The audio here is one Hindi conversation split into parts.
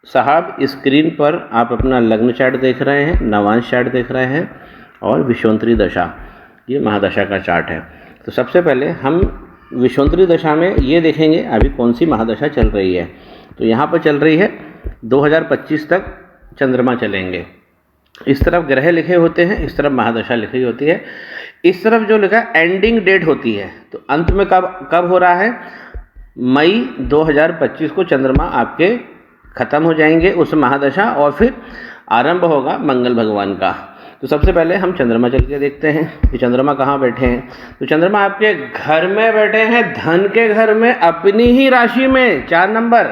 साहब स्क्रीन पर आप अपना लग्न चार्ट देख रहे हैं, नवांश चार्ट देख रहे हैं और विषुवंतरी दशा, ये महादशा का चार्ट है। तो सबसे पहले हम विषुवंतरी दशा में ये देखेंगे अभी कौन सी महादशा चल रही है। तो यहाँ पर चल रही है 2025 तक चंद्रमा चलेंगे। इस तरफ ग्रह लिखे होते हैं, इस तरफ महादशा लिखी होती है। इस तरफ जो लिखा है एंडिंग डेट होती है, तो अंत में कब हो रहा है, मई 2025 को चंद्रमा आपके खत्म हो जाएंगे उस महादशा, और फिर आरंभ होगा मंगल भगवान का। तो सबसे पहले हम चंद्रमा चल के देखते हैं कि चंद्रमा कहाँ बैठे हैं। तो चंद्रमा आपके घर में बैठे हैं, धन के घर में, अपनी ही राशि में, 4 नंबर।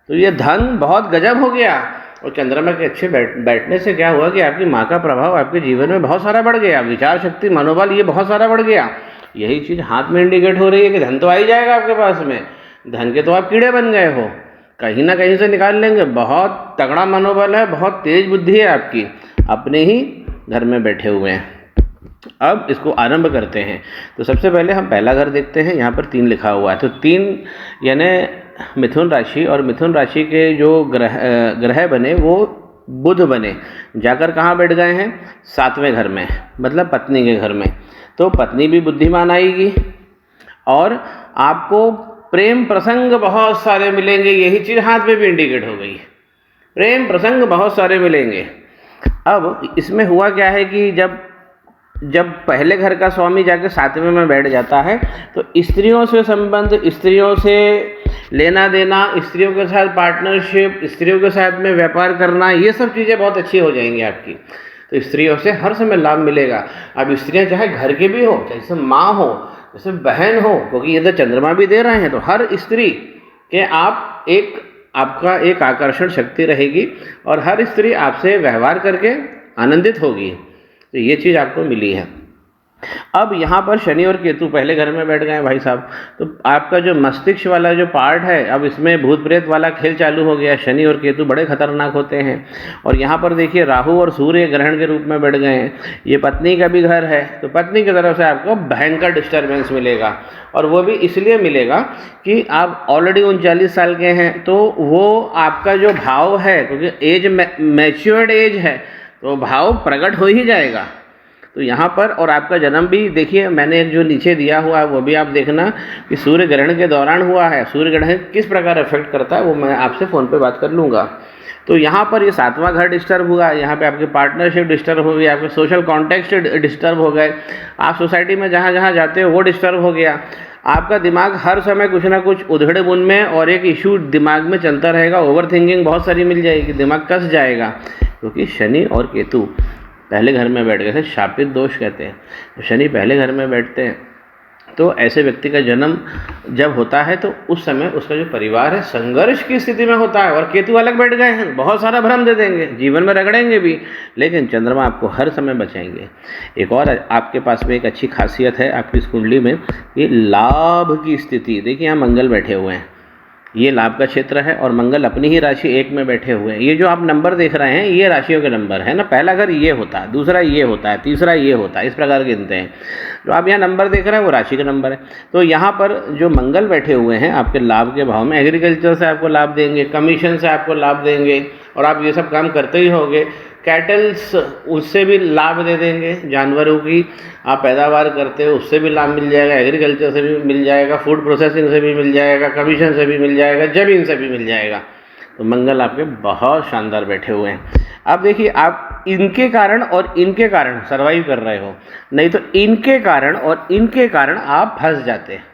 तो ये धन बहुत गजब हो गया। और चंद्रमा के अच्छे बैठने से क्या हुआ कि आपकी माँ का प्रभाव आपके जीवन में बहुत सारा बढ़ गया, विचार शक्ति, मनोबल, ये बहुत सारा बढ़ गया। यही चीज़ हाथ में इंडिकेट हो रही है कि धन तो आ ही जाएगा आपके पास में। धन के तो आप कीड़े बन गए हो, कहीं ना कहीं से निकाल लेंगे। बहुत तगड़ा मनोबल है, बहुत तेज बुद्धि है आपकी, अपने ही घर में बैठे हुए हैं। अब इसको आरंभ करते हैं। तो सबसे पहले हम पहला घर देखते हैं। यहाँ पर 3 लिखा हुआ है। तो 3 यानी मिथुन राशि, और मिथुन राशि के जो ग्रह बने वो बुध बने, जाकर कहाँ बैठ गए हैं, 7वें घर में, मतलब पत्नी के घर में। तो पत्नी भी बुद्धिमान आएगी और आपको प्रेम प्रसंग बहुत सारे मिलेंगे। यही चीज़ हाथ में भी इंडिकेट हो गई, प्रेम प्रसंग बहुत सारे मिलेंगे। अब इसमें हुआ क्या है कि जब पहले घर का स्वामी जाके 7वें में बैठ जाता है, तो स्त्रियों से संबंध, स्त्रियों से लेना देना, स्त्रियों के साथ पार्टनरशिप, स्त्रियों के साथ में व्यापार करना, ये सब चीज़ें बहुत अच्छी हो जाएंगी आपकी। तो स्त्रियों से हर समय लाभ मिलेगा। अब स्त्रियां चाहे घर के भी हो, जैसे माँ हो, जैसे बहन हो, क्योंकि ये तो चंद्रमा भी दे रहे हैं, तो हर स्त्री के आपका एक आकर्षण शक्ति रहेगी और हर स्त्री आपसे व्यवहार करके आनंदित होगी। तो ये चीज़ आपको मिली है। अब यहाँ पर शनि और केतु पहले घर में बैठ गए भाई साहब। तो आपका जो मस्तिष्क वाला जो पार्ट है, अब इसमें भूत प्रेत वाला खेल चालू हो गया। शनि और केतु बड़े खतरनाक होते हैं। और यहाँ पर देखिए राहु और सूर्य ग्रहण के रूप में बैठ गए हैं। ये पत्नी का भी घर है, तो पत्नी की तरफ से आपको भयंकर डिस्टर्बेंस मिलेगा। और वो भी इसलिए मिलेगा कि आप ऑलरेडी 39 साल के हैं, तो वो आपका जो भाव है, क्योंकि एज मैच्योर्ड एज है, तो भाव प्रकट हो ही जाएगा। तो यहाँ पर, और आपका जन्म भी देखिए, मैंने एक जो नीचे दिया हुआ है वो भी आप देखना कि सूर्य ग्रहण के दौरान हुआ है। सूर्य ग्रहण किस प्रकार इफेक्ट करता है वो मैं आपसे फ़ोन पे बात कर लूँगा। तो यहाँ पर ये 7वां घर डिस्टर्ब हुआ, यहाँ पे आपकी पार्टनरशिप डिस्टर्ब हो गई, आपके सोशल कॉन्टेक्स्ट डिस्टर्ब हो गए, आप सोसाइटी में जहाँ जहाँ जाते हो वो डिस्टर्ब हो गया। आपका दिमाग हर समय कुछ ना कुछ उधेड़ बुन में और एक इशू दिमाग में चलता रहेगा। ओवर थिंकिंग बहुत सारी मिल जाएगी, दिमाग कस जाएगा, क्योंकि शनि और केतु पहले घर में बैठ गए थे। शापित दोष कहते हैं। तो शनि पहले घर में बैठते हैं, तो ऐसे व्यक्ति का जन्म जब होता है तो उस समय उसका जो परिवार है संघर्ष की स्थिति में होता है। और केतु अलग बैठ गए हैं, बहुत सारा भ्रम दे देंगे, जीवन में रगड़ेंगे भी, लेकिन चंद्रमा आपको हर समय बचाएंगे। एक और आपके पास में एक अच्छी खासियत है आपकी इस कुंडली में, ये लाभ की स्थिति। देखिए यहाँ मंगल बैठे हुए हैं, ये लाभ का क्षेत्र है, और मंगल अपनी ही राशि 1 में बैठे हुए हैं। ये जो आप नंबर देख रहे हैं ये राशियों के नंबर है ना। पहला घर ये होता है, दूसरा ये होता है, तीसरा ये होता है, इस प्रकार गिनते हैं। जो आप यहाँ नंबर देख रहे हैं वो राशि का नंबर है। तो यहाँ पर जो मंगल बैठे हुए हैं आपके लाभ के भाव में, एग्रीकल्चर से आपको लाभ देंगे, कमीशन से आपको लाभ देंगे, और आप ये सब काम करते ही होंगे। कैटल्स, उससे भी लाभ दे देंगे, जानवरों की आप पैदावार करते हो उससे भी लाभ मिल जाएगा, एग्रीकल्चर से भी मिल जाएगा, फूड प्रोसेसिंग से भी मिल जाएगा, कमीशन से भी मिल जाएगा, जमीन से भी मिल जाएगा। तो मंगल आपके बहुत शानदार बैठे हुए हैं। अब देखिए आप इनके कारण और इनके कारण सर्वाइव कर रहे हो, नहीं तो इनके कारण और इनके कारण आप फंस जाते हैं।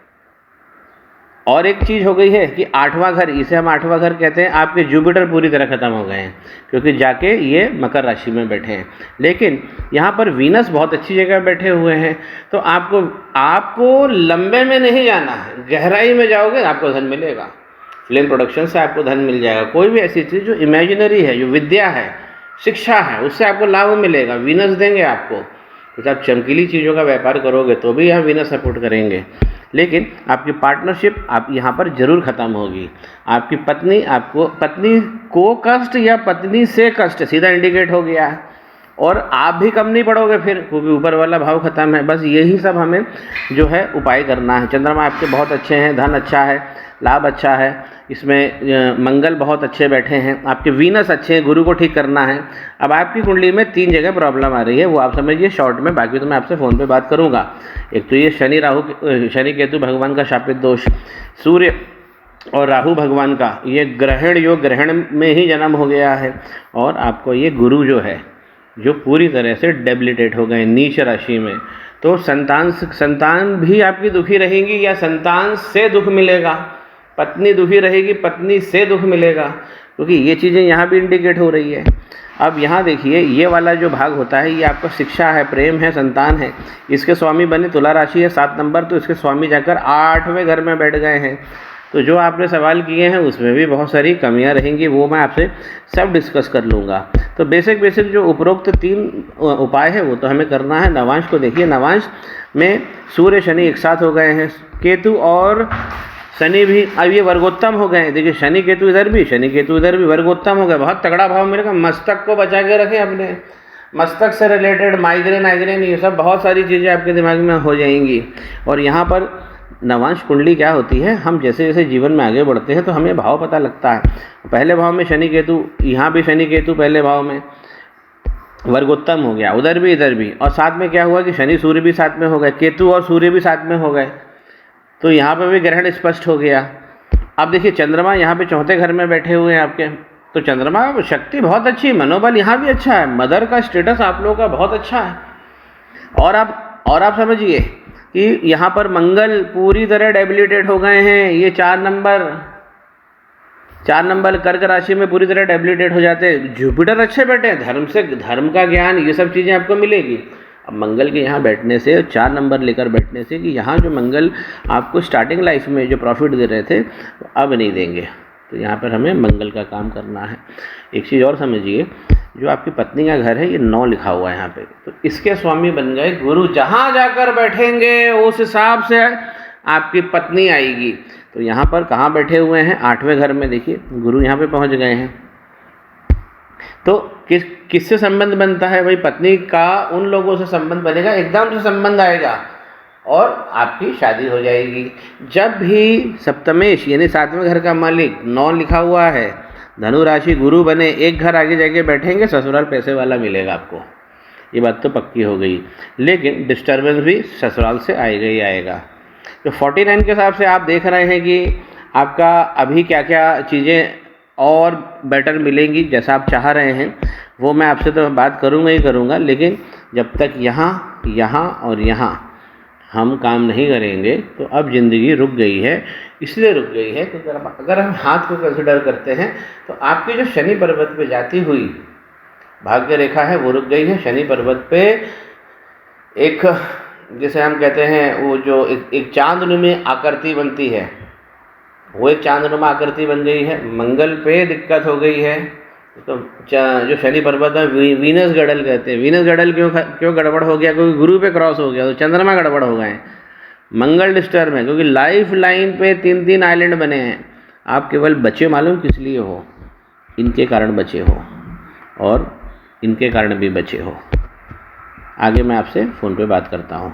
और एक चीज़ हो गई है कि 8वां घर, इसे हम 8वां घर कहते हैं, आपके जुपिटर पूरी तरह ख़त्म हो गए हैं, क्योंकि जाके ये मकर राशि में बैठे हैं। लेकिन यहाँ पर वीनस बहुत अच्छी जगह बैठे हुए हैं। तो आपको लंबे में नहीं जाना है, गहराई में जाओगे आपको धन मिलेगा। फिल्म प्रोडक्शन से आपको धन मिल जाएगा। कोई भी ऐसी चीज़ जो इमेजिनरी है, जो विद्या है, शिक्षा है, उससे आपको लाभ मिलेगा, वीनस देंगे आपको। तो आप चमकीली चीज़ों का व्यापार करोगे तो भी यहाँ वीनस सपोर्ट करेंगे। लेकिन आपकी पार्टनरशिप आप यहाँ पर जरूर ख़त्म होगी। आपकी पत्नी को कष्ट या पत्नी से कष्ट सीधा इंडिकेट हो गया है। और आप भी कम नहीं पड़ोगे फिर, क्योंकि ऊपर वाला भाव खत्म है। बस यही सब हमें जो है उपाय करना है। चंद्रमा आपके बहुत अच्छे हैं, धन अच्छा है, लाभ अच्छा है, इसमें मंगल बहुत अच्छे बैठे हैं, आपके वीनस अच्छे हैं, गुरु को ठीक करना है। अब आपकी कुंडली में 3 जगह प्रॉब्लम आ रही है, वो आप समझिए शॉर्ट में, बाकी तो मैं आपसे फ़ोन पे बात करूँगा। एक तो ये शनि केतु भगवान का शापित दोष, सूर्य और राहु भगवान का ये ग्रहण योग, ग्रहण में ही जन्म हो गया है, और आपको ये गुरु जो है जो पूरी तरह से डेबिलिटेट हो गए नीच राशि में। तो संतान भी आपकी दुखी रहेगी या संतान से दुख मिलेगा, पत्नी दुखी रहेगी, पत्नी से दुख मिलेगा, क्योंकि ये चीज़ें यहाँ भी इंडिकेट हो रही है। अब यहाँ देखिए, ये वाला जो भाग होता है ये आपका शिक्षा है, प्रेम है, संतान है। इसके स्वामी बने तुला राशि है 7 नंबर, तो इसके स्वामी जाकर 8वें घर में बैठ गए हैं। तो जो आपने सवाल किए हैं उसमें भी बहुत सारी कमियां रहेंगी, वो मैं आपसे सब डिस्कस कर लूँगा। तो बेसिक जो उपरोक्त 3 उपाय है वो तो हमें करना है। नवांश को देखिए, नवांश में सूर्य शनि एक साथ हो गए हैं, केतु और शनि भी अब ये वर्गोत्तम हो गए। देखिए शनि केतु इधर भी, शनि केतु इधर भी वर्गोत्तम हो गए। बहुत तगड़ा भाव मिलेगा। मस्तक को बचा के रखें अपने, मस्तक से रिलेटेड माइग्रेन ये सब बहुत सारी चीज़ें आपके दिमाग में हो जाएंगी। और यहाँ पर नवांश कुंडली क्या होती है, हम जैसे जैसे जीवन में आगे बढ़ते हैं तो हमें भाव पता लगता है। पहले भाव में शनि केतु, यहाँ भी शनि केतु पहले भाव में वर्गोत्तम हो गया, उधर भी इधर भी, और साथ में क्या हुआ कि शनि सूर्य भी साथ में हो गए, केतु और सूर्य भी साथ में हो गए, तो यहाँ पर भी ग्रहण स्पष्ट हो गया। अब देखिए चंद्रमा यहाँ पे 4थे घर में बैठे हुए हैं आपके, तो चंद्रमा शक्ति बहुत अच्छी, मनोबल यहाँ भी अच्छा है, मदर का स्टेटस आप लोगों का बहुत अच्छा है। और आप समझिए कि यहाँ पर मंगल पूरी तरह डेबिलिटेट हो गए हैं। ये 4 नंबर कर्क राशि में पूरी तरह डेबिलिटेट हो जाते हैं। जुपिटर अच्छे बैठे हैं, धर्म का ज्ञान, ये सब चीज़ें आपको मिलेगी। अब मंगल के यहाँ बैठने से, 4 नंबर लेकर बैठने से, कि यहाँ जो मंगल आपको स्टार्टिंग लाइफ में जो प्रॉफिट दे रहे थे अब नहीं देंगे, तो यहाँ पर हमें मंगल का काम करना है। एक चीज़ और समझिए, जो आपकी पत्नी का घर है ये 9 लिखा हुआ है यहाँ पे, तो इसके स्वामी बन गए गुरु। जहाँ जाकर बैठेंगे उस हिसाब से आपकी पत्नी आएगी। तो यहाँ पर कहाँ बैठे हुए हैं, 8वें घर में, देखिए गुरु यहाँ पे पहुँच गए हैं। तो किससे संबंध बनता है भाई, पत्नी का उन लोगों से संबंध बनेगा, एकदम से संबंध आएगा और आपकी शादी हो जाएगी। जब भी सप्तमेश यानी 7वें घर का मालिक 9 लिखा हुआ है, धनु राशि, गुरु बने, एक घर आगे जाके बैठेंगे, ससुराल पैसे वाला मिलेगा आपको, ये बात तो पक्की हो गई। लेकिन डिस्टर्बेंस भी ससुराल से आएगा ही आएगा। तो 49 के हिसाब से आप देख रहे हैं कि आपका अभी क्या क्या चीज़ें और बेटर मिलेंगी, जैसा आप चाह रहे हैं वो मैं आपसे तो बात करूँगा ही करूँगा। लेकिन जब तक यहाँ और यहाँ हम काम नहीं करेंगे तो अब ज़िंदगी रुक गई है। इसलिए रुक गई है क्योंकि अगर हम हाथ को कंसिडर करते हैं तो आपकी जो शनि पर्वत पे जाती हुई भाग्य रेखा है वो रुक गई है। शनि पर्वत पे एक, जैसे हम कहते हैं, वो जो एक चांदनुमा आकृति बनती है, वो एक चांदनुमा आकृति बन गई है। मंगल पे दिक्कत हो गई है, तो जो शनि पर्वत है वीनस गड़ल कहते हैं। वीनस गड़ल क्यों गड़बड़ हो गया, क्योंकि गुरु पे क्रॉस हो गया, तो चंद्रमा गड़बड़ हो गए, मंगल डिस्टर्ब है, क्योंकि लाइफ लाइन पे 3-3 आइलैंड बने हैं। आप केवल बचे मालूम किस लिए हो, इनके कारण बचे हो और इनके कारण भी बचे हो। आगे मैं आपसे फ़ोन पे बात करता हूँ।